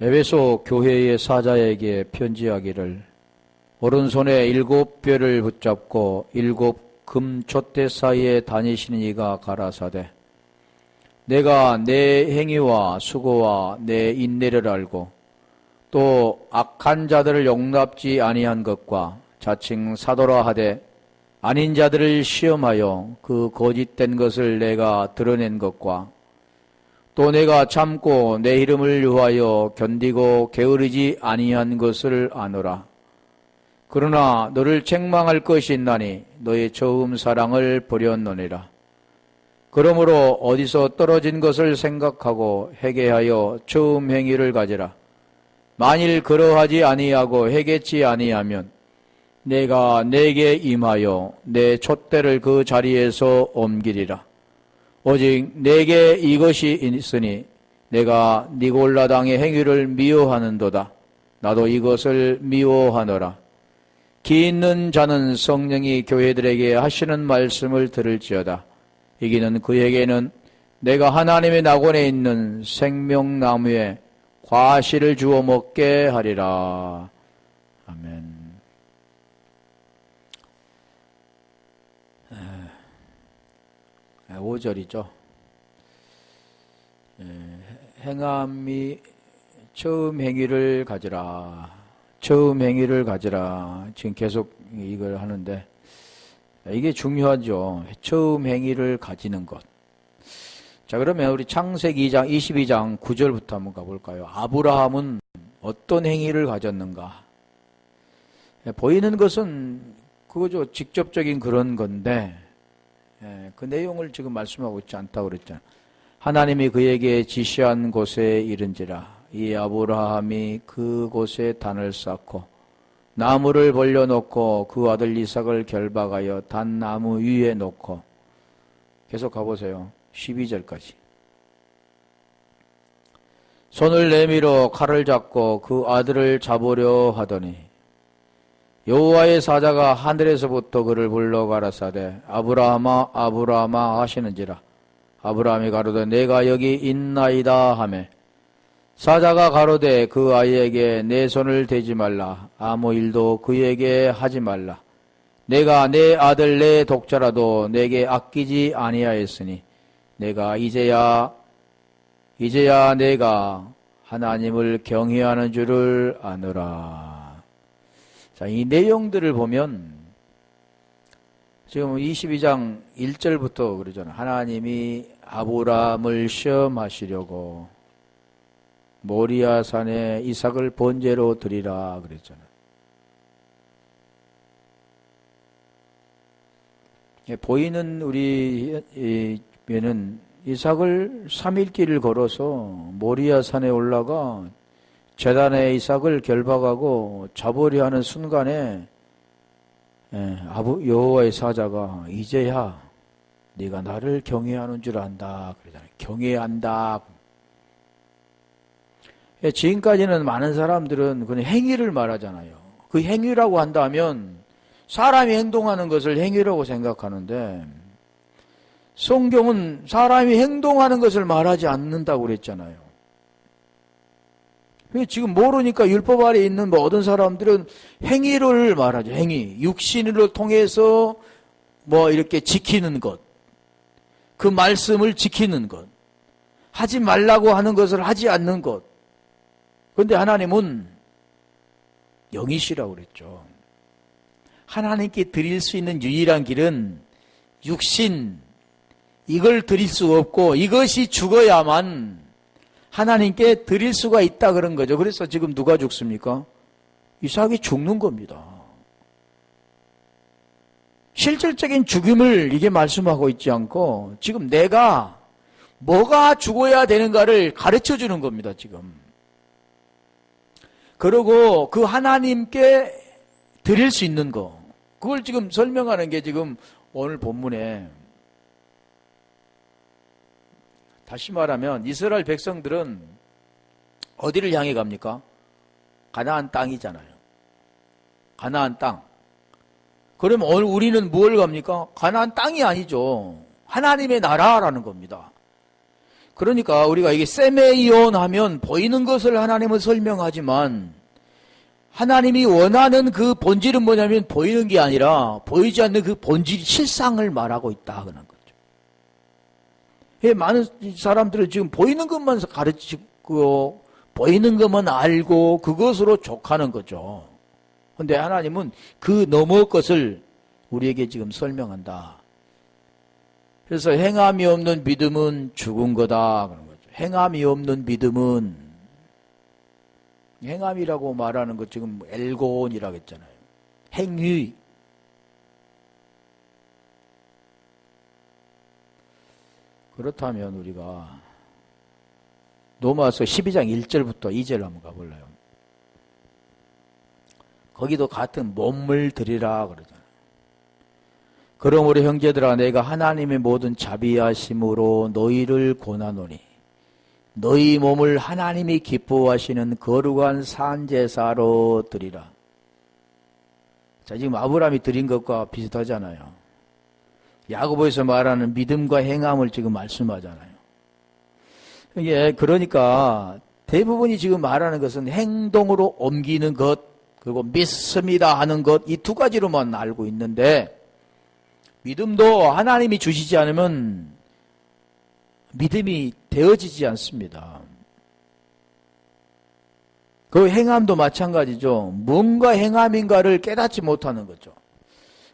에베소 교회의 사자에게 편지하기를 오른손에 7뼈를 붙잡고 7 금촛대 사이에 다니시는 이가 가라사대 내가 내 행위와 수고와 내 인내를 알고 또 악한 자들을 용납지 아니한 것과 자칭 사도라 하되 아닌 자들을 시험하여 그 거짓된 것을 내가 드러낸 것과 또 내가 참고 내 이름을 위하여 견디고 게으르지 아니한 것을 아노라. 그러나 너를 책망할 것이 있나니 너의 처음 사랑을 버렸노니라. 그러므로 어디서 떨어진 것을 생각하고 회개하여 처음 행위를 가지라. 만일 그러하지 아니하고 회개치 아니하면 내가 내게 임하여 내 촛대를 그 자리에서 옮기리라. 오직 내게 이것이 있으니 내가 니골라 당의 행위를 미워하는도다. 나도 이것을 미워하노라. 기 있는 자는 성령이 교회들에게 하시는 말씀을 들을지어다. 이기는 그에게는 내가 하나님의 낙원에 있는 생명나무에 과실을 주어 먹게 하리라. 아멘. 5절이죠. 행함이 처음 행위를 가지라. 처음 행위를 가지라. 지금 계속 이걸 하는데 이게 중요하죠. 처음 행위를 가지는 것. 자, 그러면 우리 창세기 2장 22장 9절부터 한번 가볼까요? 아브라함은 어떤 행위를 가졌는가? 보이는 것은 그거죠. 직접적인 그런 건데 그 내용을 지금 말씀하고 있지 않다고 그랬잖아요. 하나님이 그에게 지시한 곳에 이른지라. 이 아브라함이 그곳에 단을 쌓고 나무를 벌려놓고 그 아들 이삭을 결박하여 단나무 위에 놓고 계속 가보세요. 12절까지. 손을 내밀어 칼을 잡고 그 아들을 잡으려 하더니 여호와의 사자가 하늘에서부터 그를 불러 가라사대 아브라함아 아브라함아 하시는지라. 아브라함이 가로되 내가 여기 있나이다 하매 사자가 가로되 그 아이에게 내 손을 대지 말라. 아무 일도 그에게 하지 말라. 내가 내 아들 내 독자라도 내게 아끼지 아니하였으니 내가 이제야 내가 하나님을 경외하는 줄을 아노라. 자, 이 내용들을 보면 지금 22장 1절부터 그러잖아요. 하나님이 아브라함을 시험하시려고 모리아 산에 이삭을 번제로 드리라 그랬잖아요. 보이는 우리에는 이삭을 3일 길을 걸어서 모리아 산에 올라가 제단에 이삭을 결박하고 잡으려 하는 순간에 여호와의 사자가 이제야 네가 나를 경외하는 줄 안다 그러잖아요. 경외한다. 지금까지는 많은 사람들은 그냥 행위를 말하잖아요. 그 행위라고 한다면 사람이 행동하는 것을 행위라고 생각하는데 성경은 사람이 행동하는 것을 말하지 않는다고 그랬잖아요. 지금 모르니까 율법 아래에 있는 모든 사람들은 행위를 말하죠. 행위. 육신을 통해서 이렇게 지키는 것. 그 말씀을 지키는 것. 하지 말라고 하는 것을 하지 않는 것. 그런데 하나님은 영이시라고 그랬죠. 하나님께 드릴 수 있는 유일한 길은 육신, 이걸 드릴 수 없고 이것이 죽어야만 하나님께 드릴 수가 있다 그런 거죠. 그래서 지금 누가 죽습니까? 이삭이 죽는 겁니다. 실질적인 죽임을 이게 말씀하고 있지 않고 지금 내가 뭐가 죽어야 되는가를 가르쳐 주는 겁니다. 지금. 그리고 그 하나님께 드릴 수 있는 거, 그걸 지금 설명하는 게 지금 오늘 본문에, 다시 말하면 이스라엘 백성들은 어디를 향해 갑니까? 가나안 땅이잖아요. 가나안 땅. 그러면 오늘 우리는 뭘 갑니까? 가나안 땅이 아니죠. 하나님의 나라라는 겁니다. 그러니까 우리가 이게 세메이온 하면 보이는 것을 하나님은 설명하지만 하나님이 원하는 그 본질은 뭐냐면 보이는 게 아니라 보이지 않는 그 본질 실상을 말하고 있다 그런 거죠. 많은 사람들은 지금 보이는 것만 가르치고 보이는 것만 알고 그것으로 족하는 거죠. 그런데 하나님은 그 너머 것을 우리에게 지금 설명한다. 그래서 행함이 없는 믿음은 죽은 거다 그런 거죠. 행함이 없는 믿음은, 행함이라고 말하는 것 지금 엘고온이라고 했잖아요. 행위. 그렇다면 우리가 로마서 12장 1절부터 2절 한번 가볼래요. 거기도 같은 몸을 드리라 그러잖아요. 그러므로 형제들아 내가 하나님의 모든 자비하심으로 너희를 권하노니 너희 몸을 하나님이 기뻐하시는 거룩한 산제사로 드리라. 자, 지금 아브라함이 드린 것과 비슷하잖아요. 야고보에서 말하는 믿음과 행함을 지금 말씀하잖아요. 이게 그러니까 대부분이 지금 말하는 것은 행동으로 옮기는 것, 그리고 믿습니다 하는 것, 이 두 가지로만 알고 있는데 믿음도 하나님이 주시지 않으면 믿음이 되어지지 않습니다. 그 행함도 마찬가지죠. 뭔가 행함인가를 깨닫지 못하는 거죠.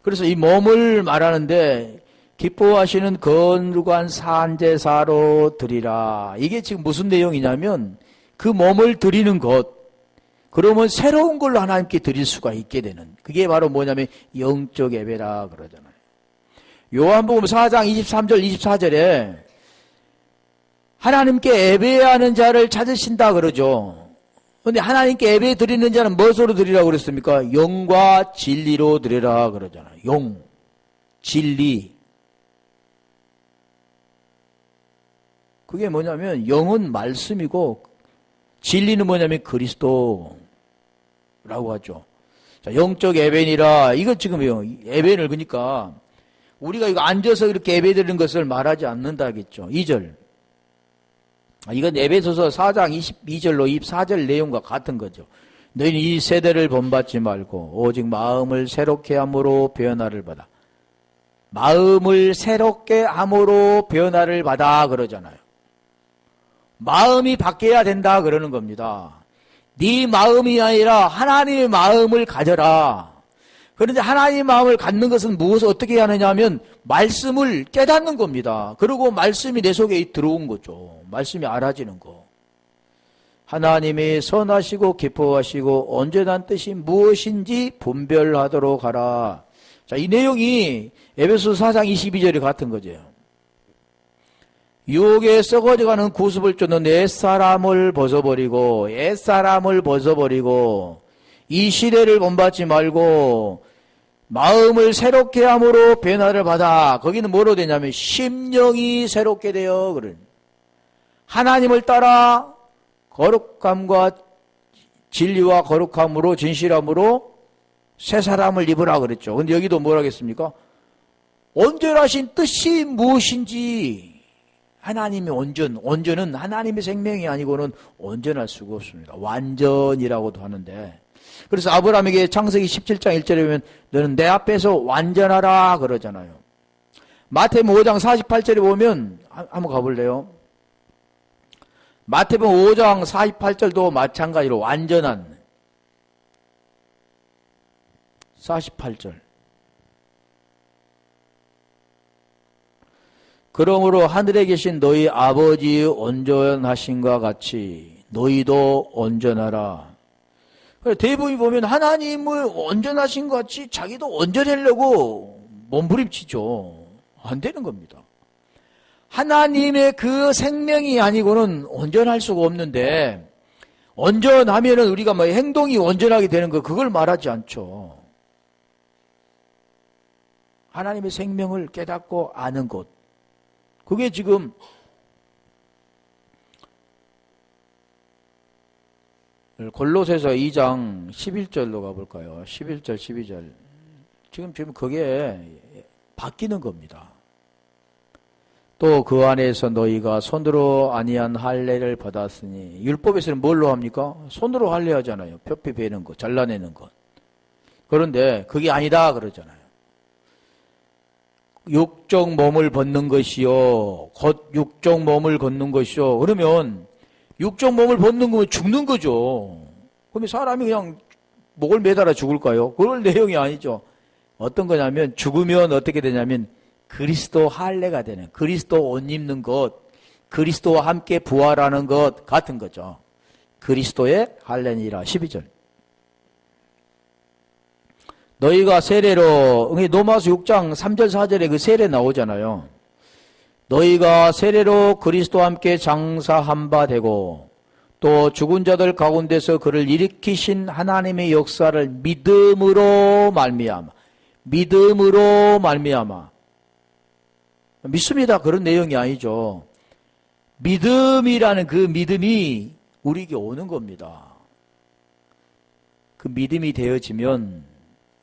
그래서 이 몸을 말하는데 기뻐하시는 거룩한 산제사로 드리라. 이게 지금 무슨 내용이냐면 그 몸을 드리는 것, 그러면 새로운 걸로 하나님께 드릴 수가 있게 되는, 그게 바로 뭐냐면 영적 예배라 그러잖아요. 요한복음 4장 23절 24절에 하나님께 예배하는 자를 찾으신다 그러죠. 그런데 하나님께 예배 드리는 자는 무엇으로 드리라고 그랬습니까? 영과 진리로 드리라 그러잖아요. 영, 진리. 그게 뭐냐면 영은 말씀이고 진리는 뭐냐면 그리스도라고 하죠. 자, 영적 예배니라. 이거 지금 예배를 그러니까 우리가 이거 앉아서 이렇게 예배 드리는 것을 말하지 않는다겠죠. 2절. 이건 에베소서 4장 22절로 24절 내용과 같은 거죠. 너희는 이 세대를 본받지 말고 오직 마음을 새롭게 함으로 변화를 받아. 마음을 새롭게 함으로 변화를 받아 그러잖아요. 마음이 바뀌어야 된다 그러는 겁니다. 네 마음이 아니라 하나님의 마음을 가져라. 그런데 하나님의 마음을 갖는 것은 무엇을 어떻게 하느냐 하면 말씀을 깨닫는 겁니다. 그리고 말씀이 내 속에 들어온 거죠. 말씀이 알아지는 거. 하나님이 선하시고 기뻐하시고 온전한 뜻이 무엇인지 분별하도록 하라. 자, 이 내용이 에베소서 4장 22절이 같은 거죠. 유혹에 썩어져가는 구습을 쫓는 옛사람을 벗어버리고 이 시대를 본받지 말고 마음을 새롭게 함으로 변화를 받아. 거기는 뭐로 되냐면 심령이 새롭게 되어 그런. 하나님을 따라 거룩함과 진리와 거룩함으로 진실함으로 새 사람을 입으라 그랬죠. 근데 여기도 뭐라 하겠습니까? 온전하신 뜻이 무엇인지. 하나님의 온전은 하나님의 생명이 아니고는 온전할 수가 없습니다. 완전이라고도 하는데, 그래서 아브라함에게 창세기 17장 1절에 보면 너는 내 앞에서 완전하라 그러잖아요. 마태복음 5장 48절에 보면 한번 가볼래요? 마태복음 5장 48절도 마찬가지로 완전한 48절. 그러므로 하늘에 계신 너희 아버지의 온전하심과 같이 너희도 온전하라. 대부분이 보면 하나님을 온전하신 것 같이 자기도 온전하려고 몸부림치죠. 안 되는 겁니다. 하나님의 그 생명이 아니고는 온전할 수가 없는데, 온전하면은 우리가 뭐 행동이 온전하게 되는 거, 그걸 말하지 않죠. 하나님의 생명을 깨닫고 아는 것. 그게 지금 골로새서 2장 11절로 가볼까요? 11절, 12절. 지금 그게 바뀌는 겁니다. 또 그 안에서 너희가 손으로 아니한 할례를 받았으니 율법에서는 뭘로 합니까? 손으로 할례하잖아요. 뼈뼈 베는 것, 잘라내는 것. 그런데 그게 아니다 그러잖아요. 육적 몸을 벗는 것이요 곧 육적 몸을 걷는 것이요. 그러면 육적 몸을 벗는 거면 죽는 거죠. 그러면 사람이 그냥 목을 매달아 죽을까요? 그럴 내용이 아니죠. 어떤 거냐면 죽으면 어떻게 되냐면 그리스도 할례가 되는, 그리스도 옷 입는 것, 그리스도와 함께 부활하는 것 같은 거죠. 그리스도의 할례니라. 12절. 너희가 세례로, 로마서 6장 3절 4절에 그 세례 나오잖아요. 너희가 세례로 그리스도와 함께 장사한 바 되고 또 죽은 자들 가운데서 그를 일으키신 하나님의 역사를 믿음으로 말미암아, 믿음으로 말미암아. 믿습니다. 그런 내용이 아니죠. 믿음이라는 그 믿음이 우리에게 오는 겁니다. 그 믿음이 되어지면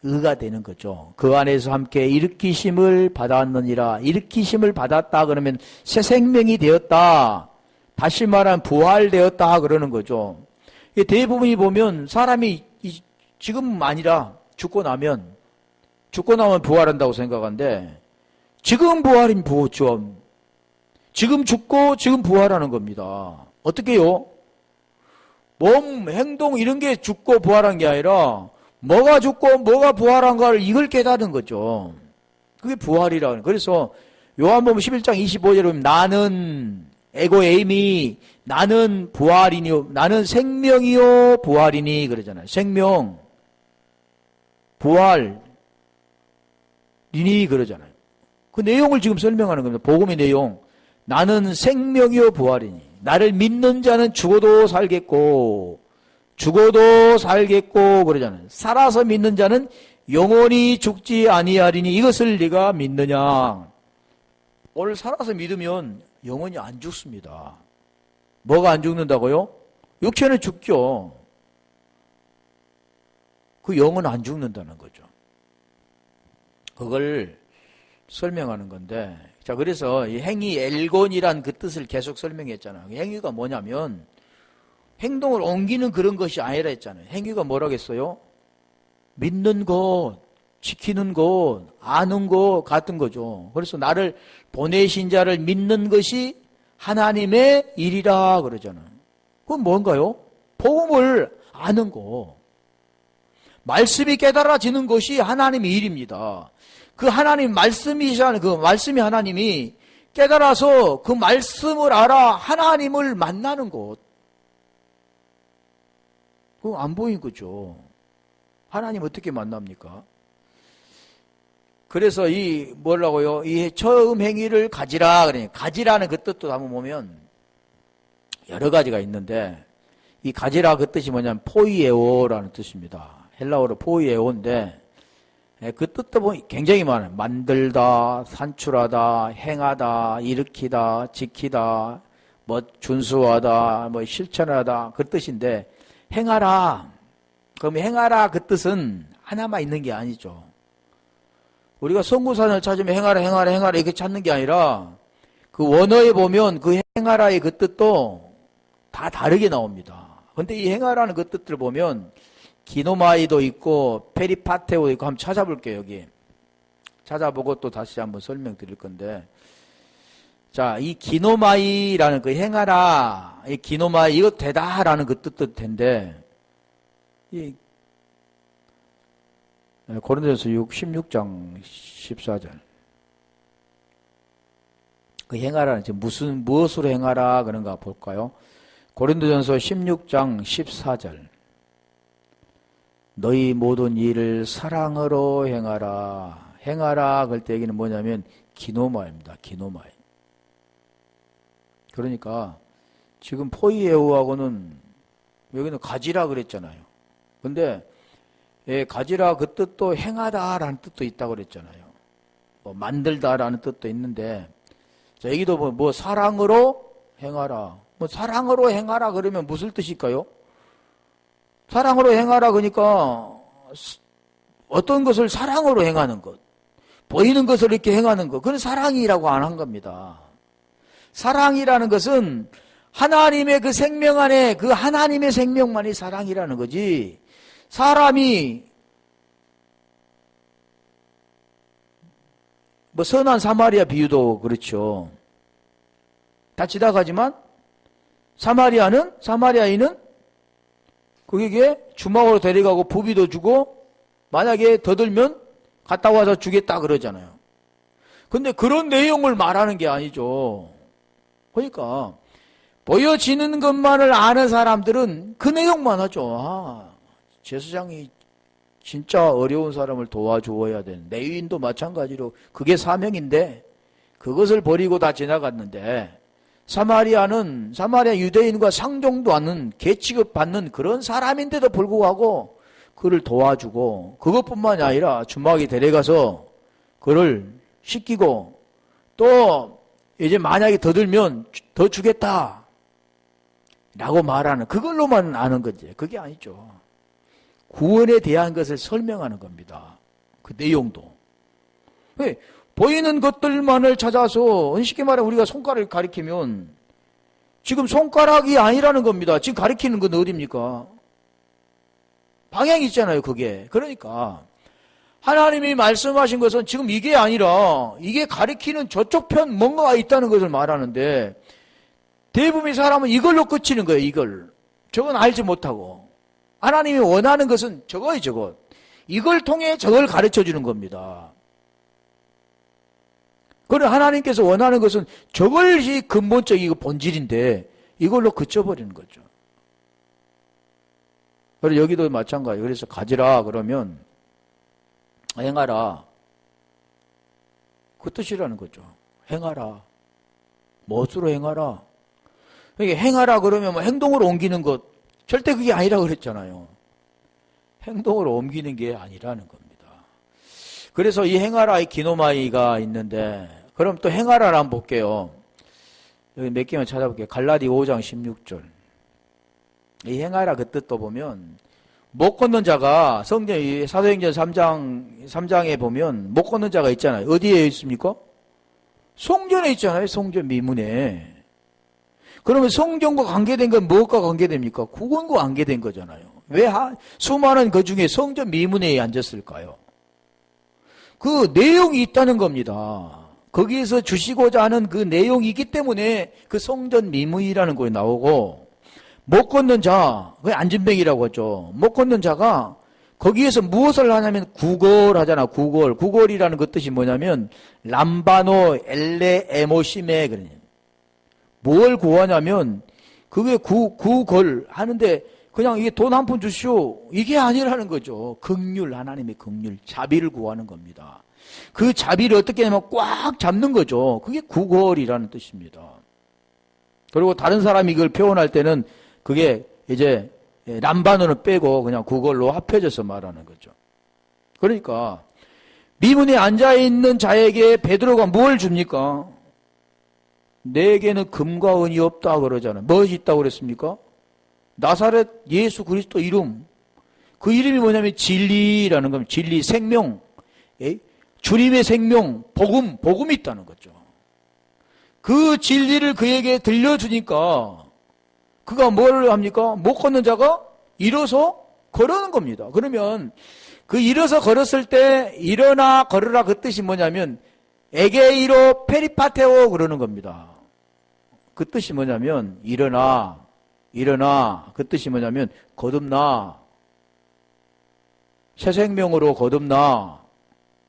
의가 되는 거죠. 그 안에서 함께 일으키심을 받았느니라. 일으키심을 받았다 그러면 새 생명이 되었다. 다시 말하면 부활되었다 그러는 거죠. 대부분이 보면 사람이 지금 아니라 죽고 나면 부활한다고 생각하는데 지금 부활인 부활죠. 지금 죽고 지금 부활하는 겁니다. 어떻게요? 몸, 행동 이런 게 죽고 부활한 게 아니라 뭐가 죽고 뭐가 부활한가를 이걸 깨닫는 거죠. 그게 부활이라는. 그래서 요한복음 11장 25절에 보면 나는 에고 에이미 나는 부활이니요 나는 생명이요 부활이니 그러잖아요. 생명 부활이니 그러잖아요. 그 내용을 지금 설명하는 겁니다. 복음의 내용. 나는 생명이요 부활이니 나를 믿는 자는 죽어도 살겠고 그러잖아요. 살아서 믿는 자는 영원히 죽지 아니하리니 이것을 네가 믿느냐. 오늘 살아서 믿으면 영원히 안 죽습니다. 뭐가 안 죽는다고요? 육체는 죽죠. 그 영은 안 죽는다는 거죠. 그걸 설명하는 건데, 자, 그래서 이 행위 엘곤이란 그 뜻을 계속 설명했잖아요. 행위가 뭐냐면 행동을 옮기는 그런 것이 아니라 했잖아요. 행위가 뭐라겠어요? 믿는 것, 지키는 것, 아는 것 같은 거죠. 그래서 나를 보내신 자를 믿는 것이 하나님의 일이라 그러잖아요. 그건 뭔가요? 복음을 아는 거. 말씀이 깨달아지는 것이 하나님의 일입니다. 그 하나님 말씀이시라는 그 말씀이 하나님이 깨달아서 그 말씀을 알아 하나님을 만나는 것. 그거 안 보인 거죠. 하나님 어떻게 만납니까? 그래서 이 뭐라고요? 이 처음 행위를 가지라 그러니 가지라는 그 뜻도 한번 보면 여러 가지가 있는데 이 가지라 그 뜻이 뭐냐면 포이에오라는 뜻입니다. 헬라어로 포이에오인데 그 뜻도 보면 굉장히 많아요. 만들다, 산출하다, 행하다, 일으키다, 지키다, 뭐 준수하다, 뭐 실천하다 그 뜻인데 행하라. 그럼 행하라 그 뜻은 하나만 있는 게 아니죠. 우리가 성구산을 찾으면 행하라 이렇게 찾는 게 아니라 그 원어에 보면 그 행하라의 그 뜻도 다 다르게 나옵니다. 그런데 이 행하라는 그 뜻을 보면 기노마이도 있고 페리파테오도 있고 한번 찾아볼게요. 여기 찾아보고 또 다시 한번 설명드릴 건데 자, 이 기노마이라는 그 행하라 이 기노마이 이거 되다라는 그 뜻도 텐데 이 고린도전서 16장 14절 그 행하라는 지금 무엇으로 행하라 그런가 볼까요? 고린도전서 16장 14절 너희 모든 일을 사랑으로 행하라. 행하라 그럴 때 얘기는 뭐냐면 기노마입니다. 기노마이. 그러니까 지금 포이에오하고는 여기는 가지라 그랬잖아요. 근데 가지라 그 뜻도 행하다라는 뜻도 있다고 그랬잖아요. 뭐 만들다라는 뜻도 있는데 자, 여기도 뭐 사랑으로 행하라. 뭐 사랑으로 행하라 그러면 무슨 뜻일까요? 사랑으로 행하라 그러니까 어떤 것을 사랑으로 행하는 것, 보이는 것을 이렇게 행하는 것, 그건 사랑이라고 안 한 겁니다. 사랑이라는 것은 하나님의 그 생명 안에 그 하나님의 생명만이 사랑이라는 거지. 사람이 뭐 선한 사마리아 비유도 그렇죠. 다 지나가지만 사마리아인은 그에게 주먹으로 데려가고 부비도 주고 만약에 더 들면 갔다 와서 주겠다 그러잖아요. 근데 그런 내용을 말하는 게 아니죠. 그러니까 보여지는 것만을 아는 사람들은 그 내용만 하죠. 아, 제사장이 진짜 어려운 사람을 도와주어야 되는, 레위인도 마찬가지로 그게 사명인데 그것을 버리고 다 지나갔는데, 사마리아 유대인과 상종도 않는 개취급 받는 그런 사람인데도 불구하고 그를 도와주고, 그것뿐만이 아니라 주막에 데려가서 그를 씻기고, 또 이제 만약에 더 들면 더 주겠다 라고 말하는, 그걸로만 아는 거지. 그게 아니죠. 구원에 대한 것을 설명하는 겁니다. 그 내용도. 보이는 것들만을 찾아서, 쉽게 말하면 우리가 손가락을 가리키면 지금 손가락이 아니라는 겁니다. 지금 가리키는 건 어디입니까? 방향이 있잖아요, 그게. 그러니까 하나님이 말씀하신 것은 지금 이게 아니라 이게 가리키는 저쪽 편 뭔가가 있다는 것을 말하는데, 대부분의 사람은 이걸로 끝이는 거예요. 저건 알지 못하고. 하나님이 원하는 것은 저거예요, 저거. 이걸 통해 저걸 가르쳐 주는 겁니다. 그래, 하나님께서 원하는 것은 저것이 근본적이고 본질인데 이걸로 그쳐버리는 거죠. 그래서 여기도 마찬가지. 그래서 가지라 그러면 행하라, 그 뜻이라는 거죠. 행하라. 무엇으로 행하라? 이게 행하라 그러면 뭐 행동으로 옮기는 것, 절대 그게 아니라 그랬잖아요. 행동으로 옮기는 게 아니라는 겁니다. 그래서 이 행하라의 기노마이가 있는데, 그럼 또 행하라를 한번 볼게요. 여기 몇 개만 찾아볼게요. 갈라디 5장 16절. 이 행하라 그 뜻도 보면, 못 걷는 자가, 사도행전 3장에 보면 못 걷는 자가 있잖아요. 어디에 있습니까? 성전에 있잖아요. 성전 미문에. 그러면 성전과 관계된 건 무엇과 관계됩니까? 구원과 관계된 거잖아요. 왜 수많은 그 중에 성전 미문에 앉았을까요? 그 내용이 있다는 겁니다. 거기에서 주시고자 하는 그 내용이 있기 때문에 그 성전 미문이라는 거에 나오고, 못 걷는 자, 그게 안진뱅이라고 하죠. 못 걷는 자가 거기에서 무엇을 하냐면 구걸하잖아. 구걸이라는 그 뜻이 뭐냐면 람바노 엘레 에모시메, 그러냐. 뭘 구하냐면 그게 구걸 하는데 그냥 이게 돈 한 푼 주시오, 이게 아니라는 거죠. 긍휼, 하나님의 긍휼, 자비를 구하는 겁니다. 그 자비를 어떻게 하냐면 꽉 잡는 거죠. 그게 구걸이라는 뜻입니다. 그리고 다른 사람이 이걸 표현할 때는 그게 이제 람바노는 빼고 그냥 구걸로 합해져서 말하는 거죠. 그러니까 미문에 앉아있는 자에게 베드로가 뭘 줍니까? 내게는 금과 은이 없다 그러잖아요. 무엇이 있다고 그랬습니까? 나사렛 예수 그리스도 이름. 그 이름이 뭐냐면 진리라는 겁니다. 진리, 생명. 주님의 생명, 복음이 있다는 거죠. 그 진리를 그에게 들려주니까 그가 뭘 합니까? 못 걷는 자가 일어서 걸어는 겁니다. 그러면 그 일어서 걸었을 때 일어나 걸으라 그 뜻이 뭐냐면 에게이로 페리파테오 그러는 겁니다. 그 뜻이 뭐냐면 일어나 그 뜻이 뭐냐면 거듭나, 새 생명으로 거듭나,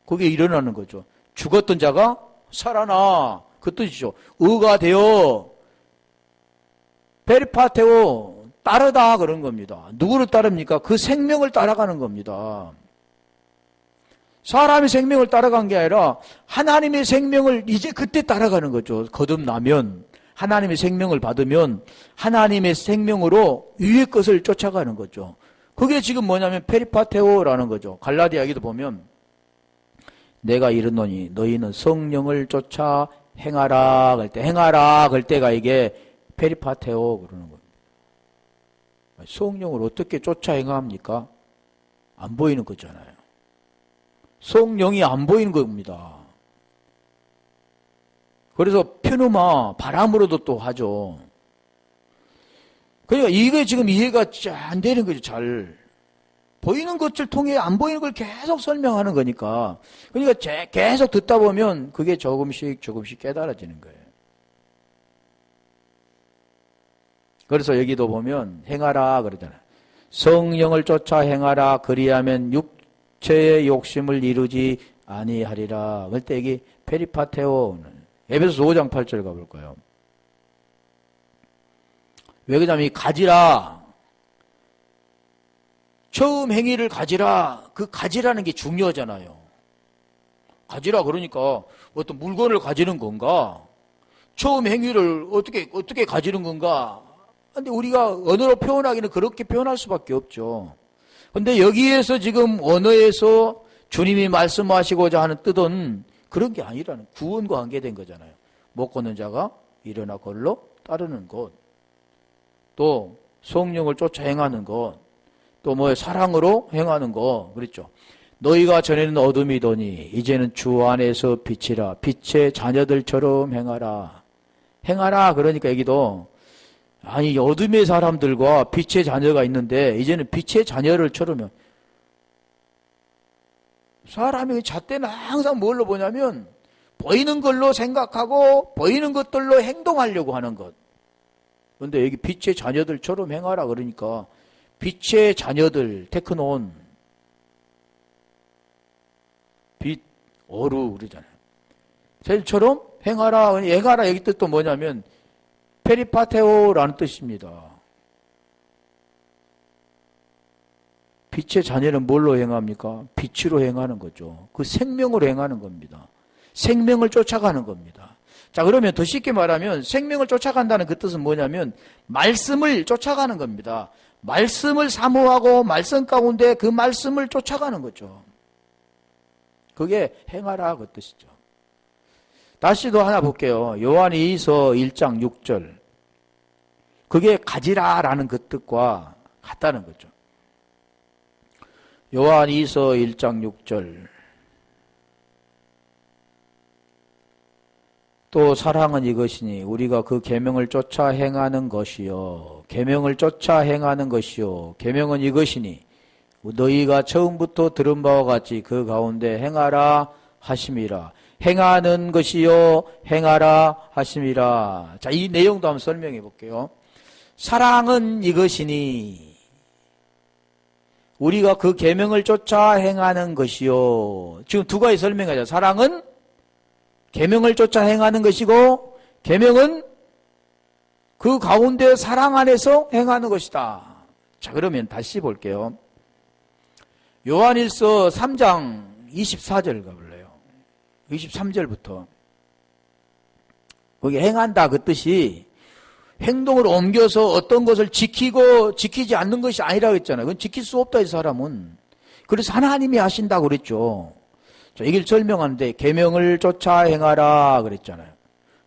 그게 일어나는 거죠. 죽었던 자가 살아나, 그 뜻이죠. 의가 되어 페리파테오 따르다 그런 겁니다. 누구를 따릅니까? 그 생명을 따라가는 겁니다. 사람의 생명을 따라간 게 아니라 하나님의 생명을 이제 그때 따라가는 거죠. 거듭나면, 하나님의 생명을 받으면 하나님의 생명으로 위의 것을 쫓아가는 거죠. 그게 지금 뭐냐면 페리파테오라는 거죠. 갈라디아기도 보면 내가 이르노니 너희는 성령을 쫓아 행하라 그럴 때가 이게 페리파테오 그러는 겁니다. 성령을 어떻게 쫓아 행합니까? 안 보이는 거잖아요. 성령이 안 보이는 겁니다. 그래서 펴누마 바람으로도 또 하죠. 그러니까 이게 지금 이해가 안 되는 거죠. 잘 보이는 것을 통해 안 보이는 걸 계속 설명하는 거니까. 그러니까 계속 듣다 보면 그게 조금씩 깨달아지는 거예요. 그래서 여기도 보면 행하라 그러잖아요. 성령을 쫓아 행하라 그리하면 육체의 욕심을 이루지 아니하리라. 그때 여기 페리파테오 에베소서 5장 8절 가볼 거예요. 왜 그러냐면 이 가지라. 처음 행위를 가지라. 그 가지라는 게 중요하잖아요. 가지라 그러니까 어떤 물건을 가지는 건가? 처음 행위를 어떻게 가지는 건가? 근데 우리가 언어로 표현하기는 그렇게 표현할 수밖에 없죠. 근데 여기에서 지금 언어에서 주님이 말씀하시고자 하는 뜻은 그런 게 아니라는 구원과 관계된 거잖아요. 못 걷는 자가 일어나 걸로 따르는 것. 또 성령을 쫓아 행하는 것. 또 사랑으로 행하는 것. 그랬죠. 너희가 전에는 어둠이더니 이제는 주 안에서 빛이라. 빛의 자녀들처럼 행하라. 행하라 그러니까 여기도 아니 어둠의 사람들과 빛의 자녀가 있는데 이제는 빛의 자녀를처럼 사람이 잣대는 항상 뭘로 보냐면 보이는 걸로 생각하고 보이는 것들로 행동하려고 하는 것. 그런데 여기 빛의 자녀들처럼 행하라 그러니까 빛의 자녀들 테크논 빛 어루 그러잖아요. 쟤처럼 행하라. 행하라 여기 뜻도 뭐냐면 페리파테오라는 뜻입니다. 빛의 자녀는 뭘로 행합니까? 빛으로 행하는 거죠. 그 생명으로 행하는 겁니다. 생명을 쫓아가는 겁니다. 자, 그러면 더 쉽게 말하면 생명을 쫓아간다는 그 뜻은 뭐냐면 말씀을 쫓아가는 겁니다. 말씀을 사모하고 말씀 가운데 그 말씀을 쫓아가는 거죠. 그게 행하라 그 뜻이죠. 다시 또 하나 볼게요. 요한 2서 1장 6절. 그게 가지라라는 그 뜻과 같다는 거죠. 요한 2서 1장 6절. 또 사랑은 이것이니 우리가 그 계명을 쫓아 행하는 것이요. 계명을 쫓아 행하는 것이요. 계명은 이것이니 너희가 처음부터 들은 바와 같이 그 가운데 행하라 하심이라. 행하는 것이요 행하라 하심이라. 자, 이 내용도 한번 설명해 볼게요. 사랑은 이것이니 우리가 그 계명을 쫓아 행하는 것이요. 지금 두 가지 설명하죠. 사랑은 계명을 쫓아 행하는 것이고 계명은 그 가운데 사랑 안에서 행하는 것이다. 자, 그러면 다시 볼게요. 요한일서 3장 24절 가볼래요. 23절부터. 거기 행한다 그 뜻이 행동을 옮겨서 어떤 것을 지키고 지키지 않는 것이 아니라고 했잖아요. 그건 지킬 수 없다 이 사람은. 그래서 하나님이 하신다고 그랬죠. 자, 이걸 설명하는데 계명을 쫓아 행하라 그랬잖아요.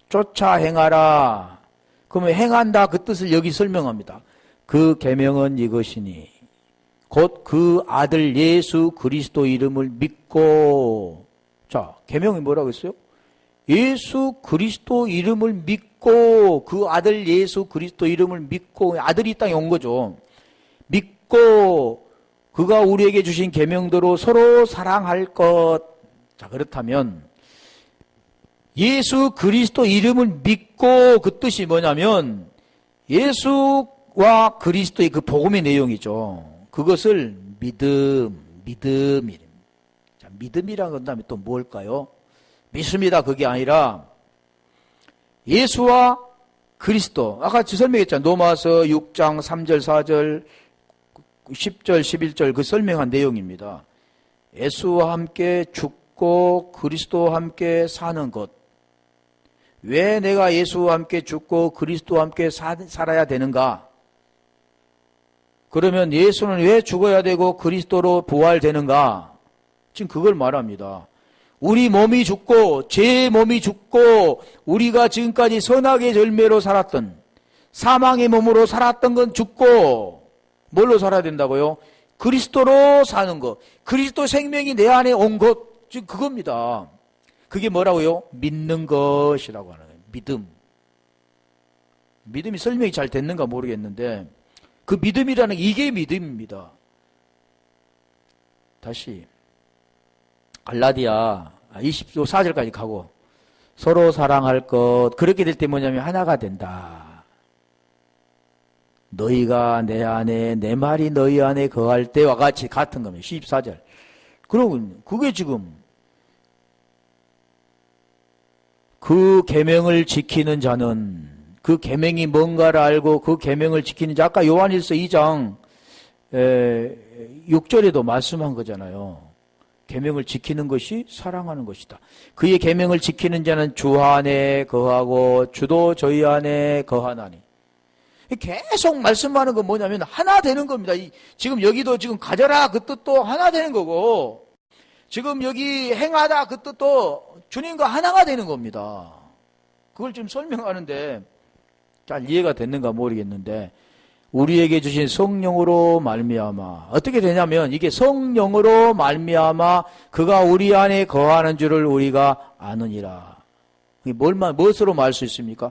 쫓아 행하라. 그러면 행한다 그 뜻을 여기 설명합니다. 그 계명은 이것이니 곧 그 아들 예수 그리스도 이름을 믿고. 자, 계명이 뭐라고 했어요? 예수 그리스도 이름을 믿고 그 아들 예수 그리스도 이름을 믿고 아들이 이 땅에 온 거죠. 믿고 그가 우리에게 주신 계명대로 서로 사랑할 것. 자, 그렇다면 예수 그리스도 이름을 믿고 그 뜻이 뭐냐면 예수와 그리스도의 그 복음의 내용이죠. 그것을 믿음이랍니다. 자, 믿음이라는 건 다음에 또 뭘까요? 믿습니다. 그게 아니라 예수와 그리스도. 아까 설명했잖아요. 로마서 6장 3절 4절 10절 11절 그 설명한 내용입니다. 예수와 함께 죽고 그리스도와 함께 사는 것. 왜 내가 예수와 함께 죽고 그리스도와 함께 살아야 되는가? 그러면 예수는 왜 죽어야 되고 그리스도로 부활되는가? 지금 그걸 말합니다. 우리 몸이 죽고 제 몸이 죽고 우리가 지금까지 선악의 열매로 살았던 사망의 몸으로 살았던 건 죽고 뭘로 살아야 된다고요? 그리스도로 사는 것. 그리스도 생명이 내 안에 온 것. 지금 그겁니다. 그게 뭐라고요? 믿는 것이라고 하는 거예요. 믿음. 믿음이 설명이 잘 됐는가 모르겠는데 그 믿음이라는 게 이게 믿음입니다. 다시 갈라디아 24절까지 가고 서로 사랑할 것 그렇게 될 때 뭐냐면 하나가 된다. 너희가 내 안에 내 말이 너희 안에 거할 때와 같이 같은 겁니다. 14절. 그러면 그게 지금 그 계명을 지키는 자는 그 계명이 뭔가를 알고 그 계명을 지키는 자 아까 요한일서 2장 6절에도 말씀한 거잖아요. 계명을 지키는 것이 사랑하는 것이다. 그의 계명을 지키는 자는 주 안에 거하고 주도 저희 안에 거하나니. 계속 말씀하는 건 뭐냐면 하나 되는 겁니다. 지금 여기도 지금 가져라 그 뜻도 하나 되는 거고 지금 여기 행하다 그 뜻도 주님과 하나가 되는 겁니다. 그걸 지금 설명하는데 잘 이해가 됐는가 모르겠는데 우리에게 주신 성령으로 말미암아 어떻게 되냐면 이게 성령으로 말미암아 그가 우리 안에 거하는 줄을 우리가 아느니라. 무엇으로 말 수 있습니까?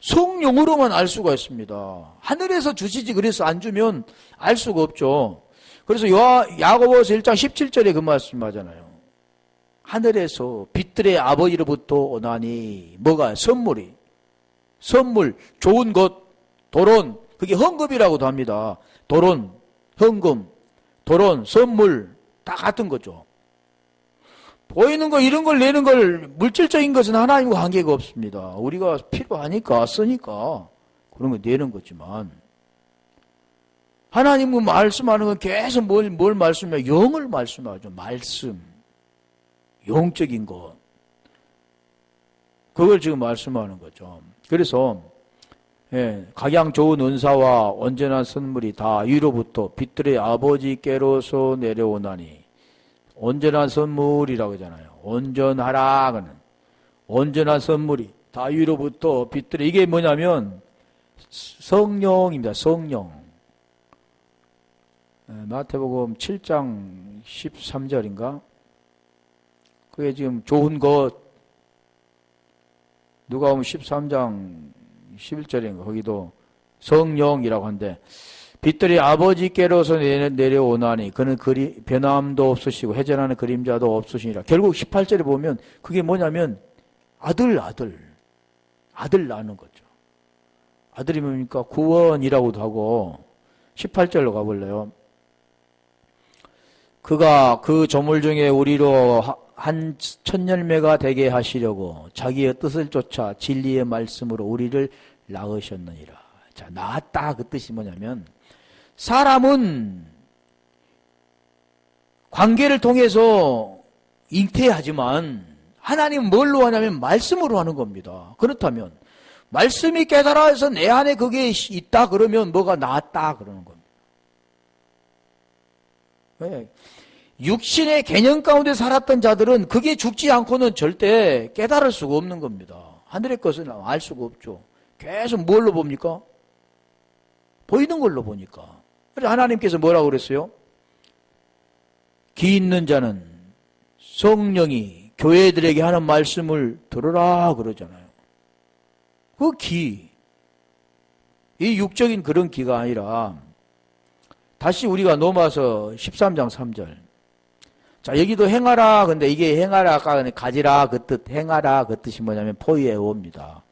성령으로만 알 수가 있습니다. 하늘에서 주시지 그래서 안 주면 알 수가 없죠. 그래서 야고보서 1장 17절에 그 말씀하잖아요. 하늘에서 빛들의 아버지로부터 오나니 뭐가 선물, 좋은 것, 도론 그게 헌금이라고도 합니다. 도론, 헌금, 도론, 선물 다 같은 거죠. 보이는 거 이런 걸 내는 걸 물질적인 것은 하나님과 관계가 없습니다. 우리가 필요하니까 쓰니까 그런 거 내는 거지만 하나님은 말씀하는 건 계속 뭘 말씀해요? 영을 말씀하죠. 말씀, 영적인 것 그걸 지금 말씀하는 거죠. 그래서 각양 좋은 은사와 온전한 선물이 다 위로부터 빛들의 아버지께로서 내려오나니 온전한 선물이라고 하잖아요. 온전하라 그는 온전한 선물이 다 위로부터 빛들의 이게 뭐냐면 성령입니다. 성령. 마태복음 7장 13절인가? 그게 지금 좋은 것 누가 보면 13장 11절인가 거기도 성령이라고 하는데 빛들이 아버지께로서 내려오나니 그는 변함도 없으시고 회전하는 그림자도 없으시니라. 결국 18절에 보면 그게 뭐냐면 아들 낳는 거죠. 아들이 뭡니까? 구원이라고도 하고 18절로 가볼래요. 그가 그 조물 중에 우리로 한 천열매가 되게 하시려고 자기의 뜻을 쫓아 진리의 말씀으로 우리를 낳으셨느니라. 자, 낳았다 그 뜻이 뭐냐면 사람은 관계를 통해서 잉태하지만 하나님은 뭘로 하냐면 말씀으로 하는 겁니다. 그렇다면 말씀이 깨달아서 내 안에 그게 있다 그러면 뭐가 낳았다 그러는 겁니다. 왜? 육신의 개념 가운데 살았던 자들은 그게 죽지 않고는 절대 깨달을 수가 없는 겁니다. 하늘의 것은 알 수가 없죠. 계속 뭘로 봅니까? 보이는 걸로 보니까. 그래서 하나님께서 뭐라고 그랬어요? 귀 있는 자는 성령이 교회들에게 하는 말씀을 들으라 그러잖아요. 그 귀, 이 육적인 그런 귀가 아니라 다시 우리가 넘어와서 13장 3절. 자, 여기도 행하라. 근데 이게 행하라, 아까 가지라 그 뜻, 행하라 그 뜻이 뭐냐면 포이에오입니다.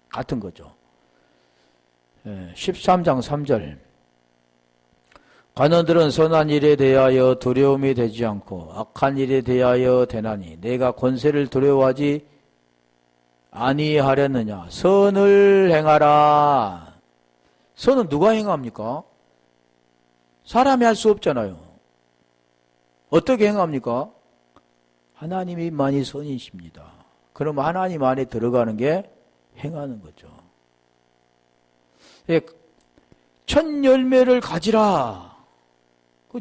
같은 거죠. 13장 3절. 관원들은 선한 일에 대하여 두려움이 되지 않고 악한 일에 대하여 되나니 내가 권세를 두려워하지 아니하렸느냐. 선을 행하라. 선은 누가 행합니까? 사람이 할 수 없잖아요. 어떻게 행합니까? 하나님이 많이 선이십니다. 그럼 하나님 안에 들어가는 게 행하는 거죠. 첫 열매를 가지라.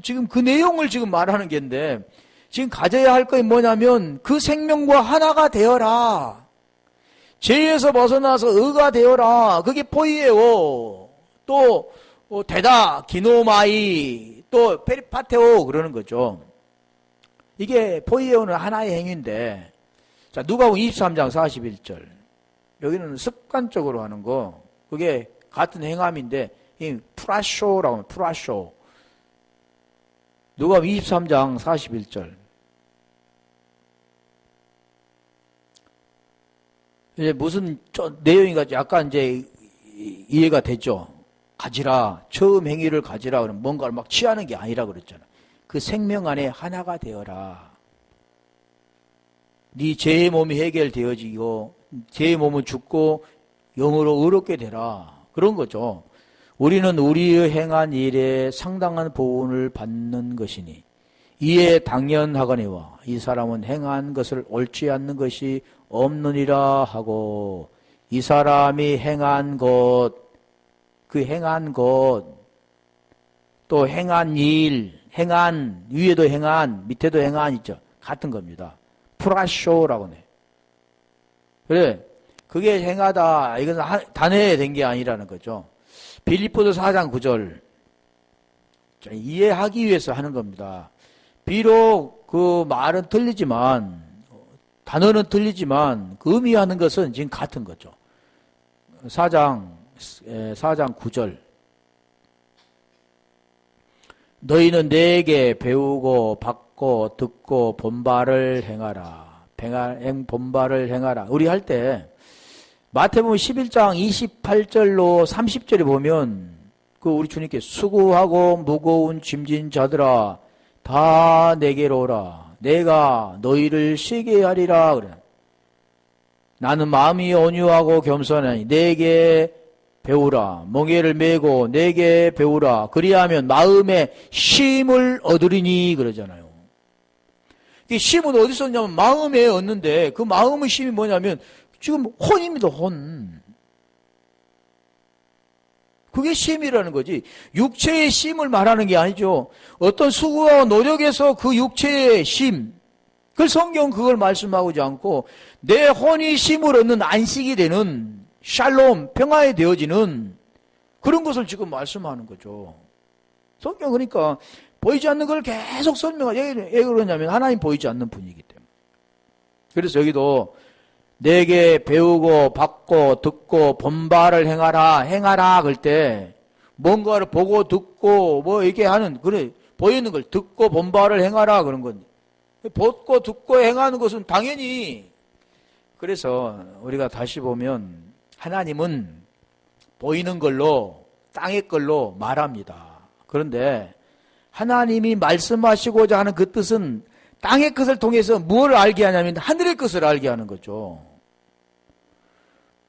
지금 그 내용을 지금 말하는 게인데 지금 가져야 할 것이 뭐냐면 그 생명과 하나가 되어라. 죄에서 벗어나서 의가 되어라. 그게 포이에오. 또 데다 기노마이 또 페리파테오 그러는 거죠. 이게 포이에오는 하나의 행위인데 자, 누가복음 23장 41절. 여기는 습관적으로 하는 거. 그게 같은 행함인데 이 프라쇼라고 하면 프라쇼. 누가복음 23장 41절. 이제 무슨 내용인가 약간 이제 이해가 되죠. 가지라. 처음 행위를 가지라. 그러면 뭔가를 막 취하는 게 아니라 그랬잖아. 그 생명 안에 하나가 되어라. 네 죄의 몸이 해결되어지고 죄의 몸은 죽고 영으로 의롭게 되라. 그런 거죠. 우리는 우리의 행한 일에 상당한 보응을 받는 것이니 이에 당연하거니와 이 사람은 행한 것을 옳지 않는 것이 없느니라 하고 이 사람이 행한 것, 그 행한 것, 또 행한 일, 행한, 위에도 행한, 밑에도 행한 있죠. 같은 겁니다. 프라쇼라고 해. 그래, 그게 행하다. 이건 단회에 된 게 아니라는 거죠. 빌립보서 4장 9절. 이해하기 위해서 하는 겁니다. 비록 그 말은 틀리지만, 단어는 틀리지만, 그 의미하는 것은 지금 같은 거죠. 4장 9절. 너희는 내게 배우고 받고 듣고 본바를 행하라. 본바를 행하라. 우리 할 때 마태복음 11장 28절로 30절에 보면 그 우리 주님께 수고하고 무거운 짐진 자들아 다 내게로 오라. 내가 너희를 쉬게 하리라. 그래. 나는 마음이 온유하고 겸손하니 내게 배우라. 멍에를 메고 내게 배우라. 그리하면 마음에 쉼을 얻으리니 그러잖아요. 이 쉼은 어디서 얻냐면 마음에 얻는데 그 마음의 쉼이 뭐냐면 지금 혼입니다. 혼. 그게 쉼이라는 거지. 육체의 쉼을 말하는 게 아니죠. 어떤 수고와 노력에서 그 육체의 쉼. 그 성경 그걸 말씀하고지 않고 내 혼이 쉼을 얻는 안식이 되는 샬롬, 평화에 되어지는 그런 것을 지금 말씀하는 거죠. 성경 그러니까 보이지 않는 걸 계속 설명하죠. 왜 그러냐면 하나님 보이지 않는 분이기 때문에. 그래서 여기도 내게 배우고 받고 듣고 본바를 행하라 그럴 때 뭔가를 보고 듣고 뭐 이렇게 하는 그래 보이는 걸 듣고 본바를 행하라 그런 건 보고 듣고 행하는 것은 당연히 그래서 우리가 다시 보면 하나님은 보이는 걸로 땅의 걸로 말합니다. 그런데 하나님이 말씀하시고자 하는 그 뜻은 땅의 것을 통해서 무엇을 알게 하냐면 하늘의 것을 알게 하는 거죠.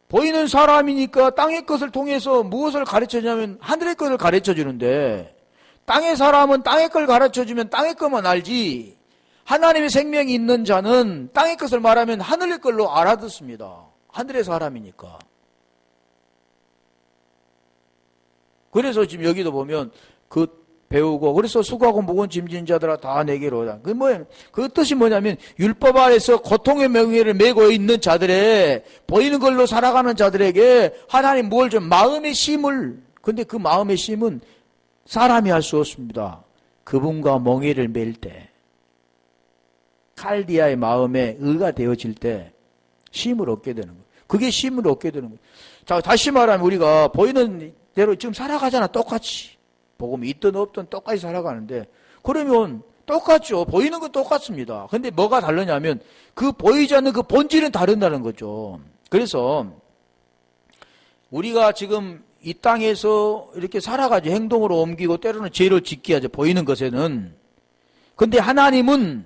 보이는 사람이니까 땅의 것을 통해서 무엇을 가르쳐주냐면 하늘의 것을 가르쳐주는데 땅의 사람은 땅의 걸 가르쳐주면 땅의 것만 알지 하나님의 생명이 있는 자는 땅의 것을 말하면 하늘의 걸로 알아듣습니다. 하늘의 사람이니까. 그래서 지금 여기도 보면 그 배우고 그래서 수고하고 무거운 짐진 자들아 다 내게로 오라. 그 뜻이 뭐냐면 율법 아래서 고통의 명예를 메고 있는 자들의 보이는 걸로 살아가는 자들에게 하나님 뭘 좀 마음의 쉼을 근데 그 마음의 쉼은 사람이 할 수 없습니다. 그분과 멍에를 맬 때 칼디아의 마음에 의가 되어질 때 쉼을 얻게 되는 거예요. 그게 쉼을 얻게 되는 거예요. 자, 다시 말하면 우리가 보이는 대로 지금 살아가잖아. 똑같이. 복음이 있든 없든 똑같이 살아가는데 그러면 똑같죠. 보이는 건 똑같습니다. 근데 뭐가 다르냐면 그 보이지 않는 그 본질은 다른다는 거죠. 그래서 우리가 지금 이 땅에서 이렇게 살아가지 행동으로 옮기고 때로는 죄를 짓게 하죠. 보이는 것에는. 근데 하나님은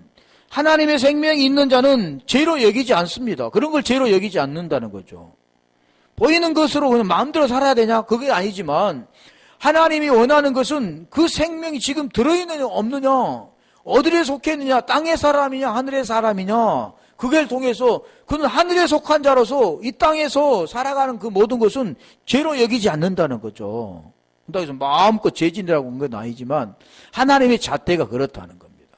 하나님의 생명이 있는 자는 죄로 여기지 않습니다. 그런 걸 죄로 여기지 않는다는 거죠. 보이는 것으로 그냥 마음대로 살아야 되냐? 그게 아니지만 하나님이 원하는 것은 그 생명이 지금 들어있느냐 없느냐 어디에 속했느냐 땅의 사람이냐 하늘의 사람이냐 그걸 통해서 그는 하늘에 속한 자로서 이 땅에서 살아가는 그 모든 것은 죄로 여기지 않는다는 거죠. 그래서 마음껏 죄진이라고 한 건 아니지만 하나님의 잣대가 그렇다는 겁니다.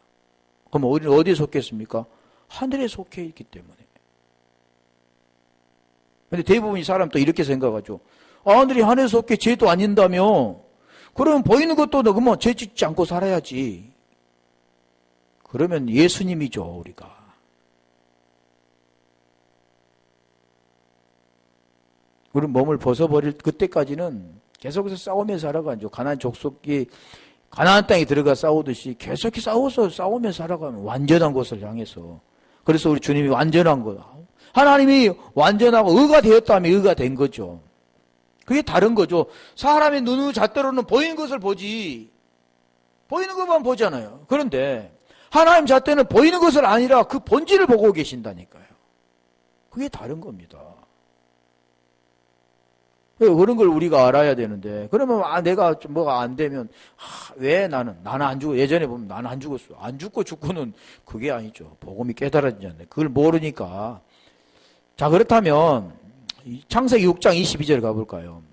그럼 우리는 어디에 속했습니까? 하늘에 속해 있기 때문에. 근데 대부분 이 사람 또 이렇게 생각하죠. 하늘이 하늘에 속해 죄도 아닌다며. 그러면 보이는 것도 그러면 죄 짓지 않고 살아야지. 그러면 예수님이죠, 우리가. 우리 몸을 벗어버릴 그때까지는 계속해서 싸우면서 살아가죠. 가나안 족속이 가나안 땅에 들어가 싸우듯이 계속 싸우면서 살아가면 완전한 곳을 향해서. 그래서 우리 주님이 완전한 거. 하나님이 완전하고 의가 되었다면 의가 된 거죠. 그게 다른 거죠. 사람의 눈의 잣대로는 보이는 것을 보지. 보이는 것만 보잖아요. 그런데 하나님 잣대는 보이는 것을 아니라 그 본질을 보고 계신다니까요. 그게 다른 겁니다. 그런 걸 우리가 알아야 되는데, 그러면, 내가 좀 뭐가 안 되면, 왜 나는 안 죽어. 예전에 보면 나는 안 죽었어. 안 죽고 죽고는 그게 아니죠. 복음이 깨달아지지 않네. 그걸 모르니까. 자, 그렇다면, 창세기 6장 22절 가볼까요?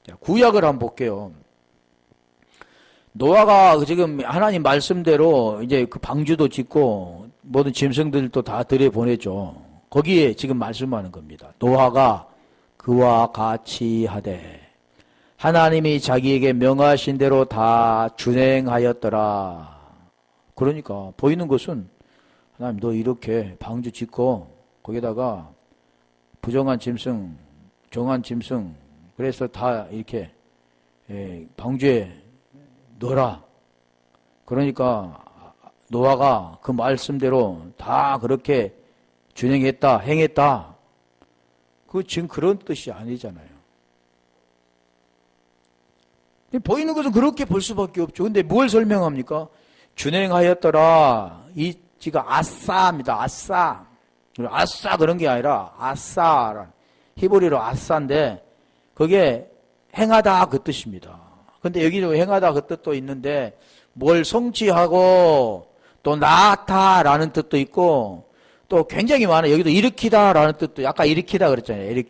자, 구약을 한번 볼게요. 노아가 지금 하나님 말씀대로 이제 그 방주도 짓고, 모든 짐승들도 다 들여보내죠. 거기에 지금 말씀하는 겁니다. 노아가 그와 같이 하되 하나님이 자기에게 명하신 대로 다 준행하였더라. 그러니까 보이는 것은 하나님 너 이렇게 방주 짓고 거기다가 부정한 짐승, 정한 짐승 그래서 다 이렇게 방주에 넣어라. 그러니까 노아가 그 말씀대로 다 그렇게 준행했다, 행했다. 그 지금 그런 뜻이 아니잖아요. 보이는 것은 그렇게 볼 수밖에 없죠. 근데 뭘 설명합니까? 준행하였더라. 이 지가 아싸입니다. 아싸. 아싸 그런 게 아니라 아싸. 히브리로 아싸인데 그게 행하다 그 뜻입니다. 근데 여기도 행하다 그 뜻도 있는데 뭘 성취하고 또 낳다라는 뜻도 있고 또 굉장히 많아요. 여기도 일으키다라는 뜻도 아까 일으키다 그랬잖아요.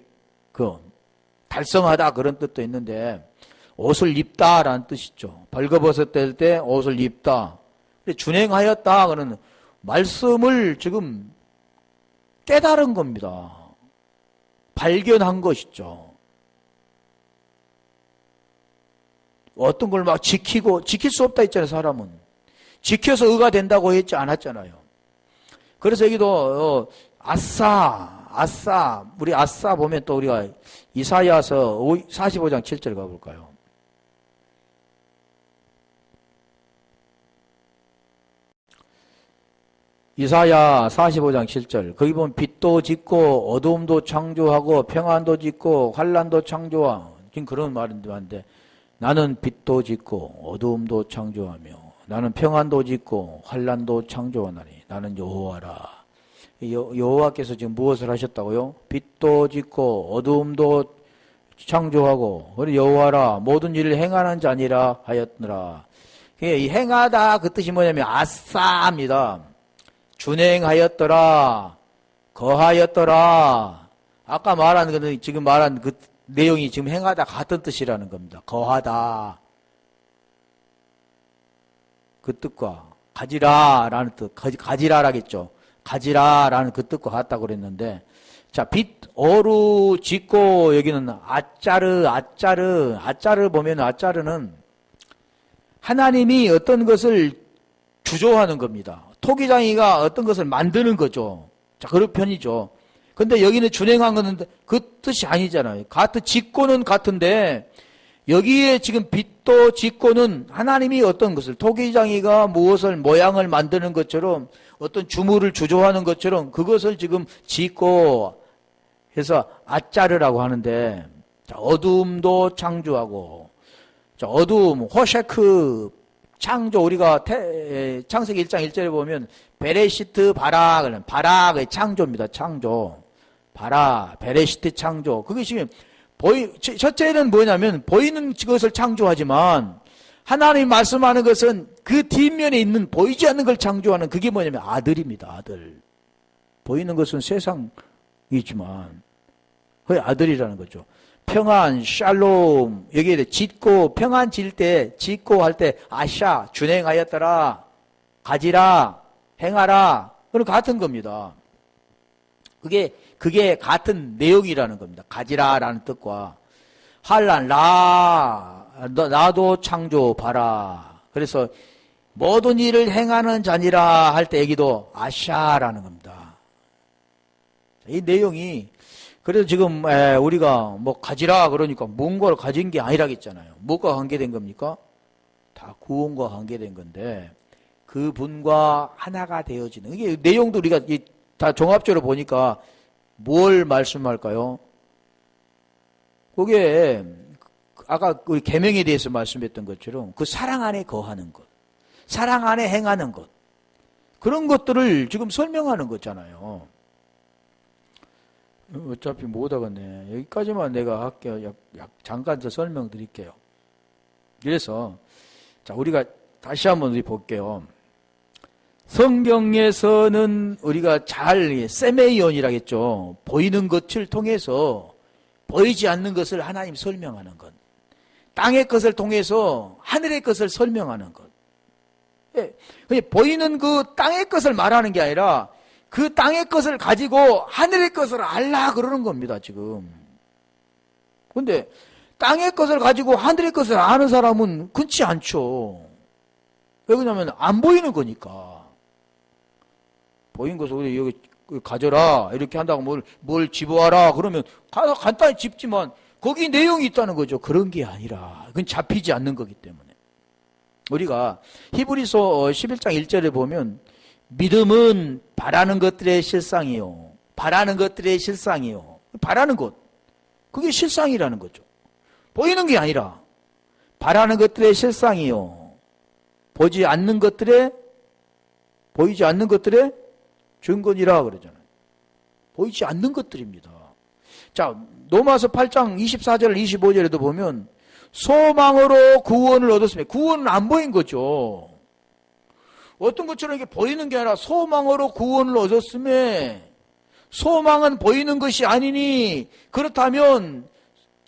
달성하다 그런 뜻도 있는데 옷을 입다라는 뜻이죠. 벌거벗을 때 옷을 입다. 준행하였다 그러는 말씀을 지금 깨달은 겁니다. 발견한 것이죠. 어떤 걸 막 지킬 수 없다 했잖아요. 사람은. 지켜서 의가 된다고 했지 않았잖아요. 그래서 여기도 아싸 우리 아싸 보면 또 우리가 이사야서 45장 7절 가볼까요? 이사야 45장 7절 거기 보면 빛도 짓고 어두움도 창조하고 평안도 짓고 환난도 창조하 지금 그런 말인데 나는 빛도 짓고 어두움도 창조하며 나는 평안도 짓고 환난도 창조하나니 나는 여호와라. 여호와께서 지금 무엇을 하셨다고요? 빛도 짓고 어두움도 창조하고 우리 여호와라 모든 일을 행하는 자니라 하였느라. 이 행하다 그 뜻이 뭐냐면 아싸입니다. 준행하였더라. 거하였더라. 아까 말한 거는 지금 말한 그 내용이 지금 행하다 같은 뜻이라는 겁니다. 거하다. 그 뜻과 가지라라는 뜻, 가지라라겠죠. 가지라라는 그 뜻과 같다고 그랬는데, 자, 빛, 어루, 짓고, 여기는 아짜르 보면 아짜르는 하나님이 어떤 것을 주조하는 겁니다. 토기장이가 어떤 것을 만드는 거죠. 자, 그런 편이죠. 근데 여기는 준행한 거는 그 뜻이 아니잖아요. 짓고는 같은데, 여기에 지금 빛도 짓고는 하나님이 어떤 것을 토기장이가 무엇을 모양을 만드는 것처럼 어떤 주물을 주조하는 것처럼 그것을 지금 짓고 해서 아짜르라고 하는데 자, 어두움도 창조하고 자, 어두움 호셰크 창조 우리가 창세기 1장 1절에 보면 베레시트 바라 바라의 창조입니다. 창조 바라 베레시트 창조 그게 지금 첫째는 뭐냐면 보이는 것을 창조하지만 하나님이 말씀하는 것은 그 뒷면에 있는 보이지 않는 걸 창조하는 그게 뭐냐면 아들입니다. 아들. 보이는 것은 세상이지만 그게 아들이라는 거죠. 평안, 샬롬 여기에 짓고 평안 질 때 짓고 할 때 아샤 준행하였더라 가지라 행하라 그건 같은 겁니다. 그게 같은 내용이라는 겁니다. 가지라라는 뜻과 한란 나도 창조 봐라. 그래서 모든 일을 행하는 자니라 할 때 여기도 아샤라는 겁니다. 이 내용이 그래서 지금 우리가 뭐 가지라 그러니까 뭔가를 가진 게 아니라겠잖아요. 뭐가 관계된 겁니까? 다 구원과 관계된 건데 그분과 하나가 되어지는 이게 내용도 우리가 다 종합적으로 보니까 뭘 말씀할까요? 그게 아까 우리 계명에 대해서 말씀했던 것처럼 그 사랑 안에 거하는 것, 사랑 안에 행하는 것, 그런 것들을 지금 설명하는 거잖아요. 어차피 못 하겠네. 여기까지만 내가 할게요. 잠깐 더 설명드릴게요. 그래서 자, 우리가 다시 한번 우리 볼게요. 성경에서는 우리가 잘 세메이온이라고 했죠. 보이는 것을 통해서 보이지 않는 것을 하나님 설명하는 것. 땅의 것을 통해서 하늘의 것을 설명하는 것. 예, 보이는 그 땅의 것을 말하는 게 아니라 그 땅의 것을 가지고 하늘의 것을 알라 그러는 겁니다, 지금. 근데 땅의 것을 가지고 하늘의 것을 아는 사람은 흔치 않죠. 왜 그러냐면 안 보이는 거니까. 보이는 것을 우리 여기 가져라 이렇게 한다고 뭘 집어와라 그러면 간단히 집지만 거기 내용이 있다는 거죠. 그런 게 아니라 그건 잡히지 않는 거기 때문에. 우리가 히브리서 11장 1절에 보면 믿음은 바라는 것들의 실상이요. 바라는 것들의 실상이요. 바라는 것. 그게 실상이라는 거죠. 보이는 게 아니라 바라는 것들의 실상이요. 보이지 않는 것들의 증거니라 그러잖아요. 보이지 않는 것들입니다. 자, 로마서 8장 24절 25절에도 보면 소망으로 구원을 얻었습니다. 구원은 안 보인 거죠. 어떤 것처럼 이게 보이는 게 아니라 소망으로 구원을 얻었음에 소망은 보이는 것이 아니니 그렇다면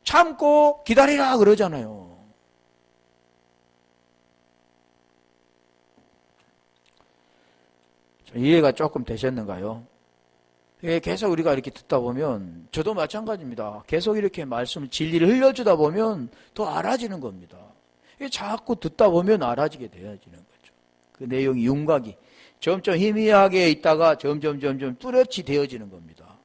참고 기다리라 그러잖아요. 이해가 조금 되셨는가요? 계속 우리가 이렇게 듣다 보면 저도 마찬가지입니다. 계속 이렇게 말씀 진리를 흘려주다 보면 더 알아지는 겁니다. 자꾸 듣다 보면 알아지게 되어지는 거죠. 그 내용이 윤곽이 점점 희미하게 있다가 점점 뚜렷이 되어지는 겁니다.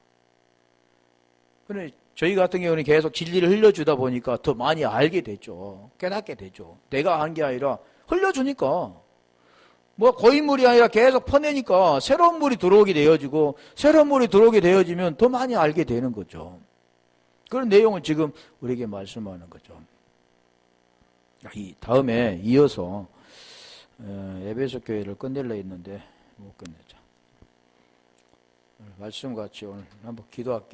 그런데 저희 같은 경우는 계속 진리를 흘려주다 보니까 더 많이 알게 되죠. 깨닫게 되죠. 내가 한 게 아니라 흘려주니까 뭐 고인물이 아니라 계속 퍼내니까 새로운 물이 들어오게 되어지고 새로운 물이 들어오게 되어지면 더 많이 알게 되는 거죠. 그런 내용을 지금 우리에게 말씀하는 거죠. 이 다음에 이어서 에베소 교회를 끝내려 했는데 못 끝내자. 말씀 같이 오늘 한번 기도할게요.